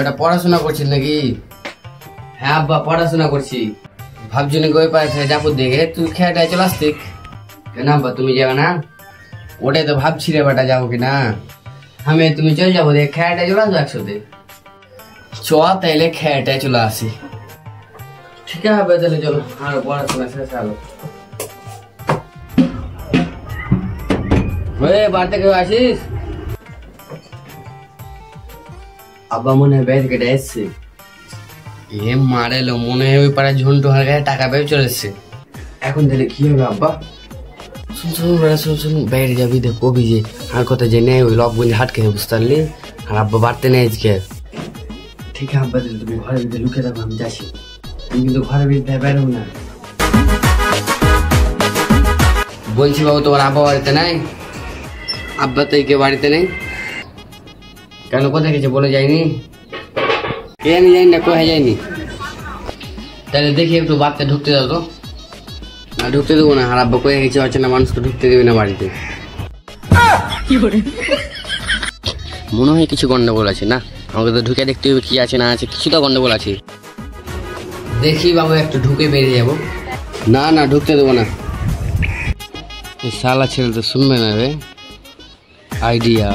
বেটা পড়াশোনা করছিস নাকি? হ্যাঁ আব্বা পড়াশোনা করছি। ভাবছি নাকি ওই পাশে যাবো দেখে তুই খেয়াটায় চলে আসতি। কেন আব্বা তুমি যাবে না? ওটাই তো ভাবছি রে বেটা যাবো কিনা। আমি তুমি চলে যাবো দেখে খেয়াটায় চলে আসবো একসাথে। চ তাইলে খেয়াটায় চলে আসি। ঠিক আছে তাহলে চলো, আর পড়াশোনা শেষ হলো। বাড়িতে কেউ আসিস? আব্বা মনে হয় বাইরে কেটে এসছে। এ মারেলো মনে হয় ওই পাড়ায় ঝন্টু হার গায়ে টাকা পেয়ে চলে এসছে। এখন তাহলে কি হবে আব্বা? শুন বাইরে যাবি দেখ কবি যে আর কথা জেনে ওই লবগুলি হাট খেয়ে বুঝতে পারলি। আর আব্বা বাড়তে নেই আজকে। ঠিক আছে আব্বা তাহলে তুমি ঘরের ভিতরে লুকিয়ে থাকো, আমি যাচ্ছি। আমি কিন্তু ঘরের ভিতরে বেরোবো না। বলছি বাবু তোমার আব্বা বাড়িতে নাই? আব্বা তো কে বাড়িতে নেই কেন? কোথায় গেছে বলে যায়নি? কে আমি জানি না, কোথায় যায়নি। তাহলে দেখি একটু বাড়িতে ঢুকতে দাও তো। না ঢুকতে দেবো না, আর আব্বা কোথায় গেছে অচেনা মানুষকে ঢুকতে দেবে না বাড়িতে। মনে হয় কিছু গন্ডগোল আছে না, আমাকে তো ঢুকে দেখতে হবে কি আছে না আছে, কিছু তো গন্ডগোল আছে। দেখি বাবু একটু ঢুকে বেরিয়ে যাবো। না না ঢুকতে দেবো না, এই শালা ছেলে তো শুনবে না রে। আইডিয়া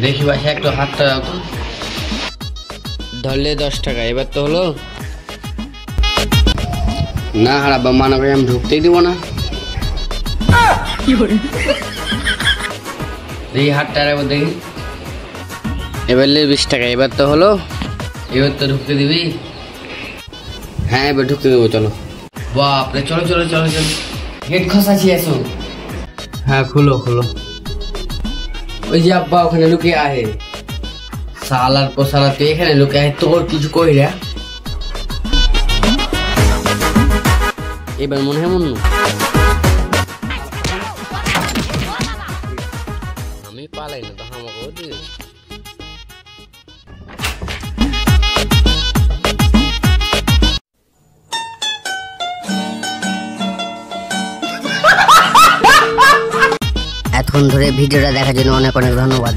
দেখি বাসা একটু হাতটা দাও তো। ধরলে 10 টাকা, এবার তো হলো না। আর আব্বা মানা ভাই আমি ঢুকতেই দিব না। দেখি হাতটা রাখবো দেখি। এবার 20 টাকা, এবার তো হলো। এবার তো ঢুকতে দিবি? হ্যাঁ এবার ঢুকতে দেবো, চলো। বাপরে চলো চলো চলো চলো, গেট খসাচ্ছি এসো। হ্যাঁ খুলো খুলো। ওই যে আব্বা ওখানে লুকিয়ে আহে। সালার পোসালা তুই এখানে লুকিয়ে আহে, তোর কিছু কই রে? এবার মনে হয় মনে আমি পালাই না তো আমাকে। এতক্ষণ ধরে ভিডিওটা দেখার জন্য অনেক অনেক ধন্যবাদ।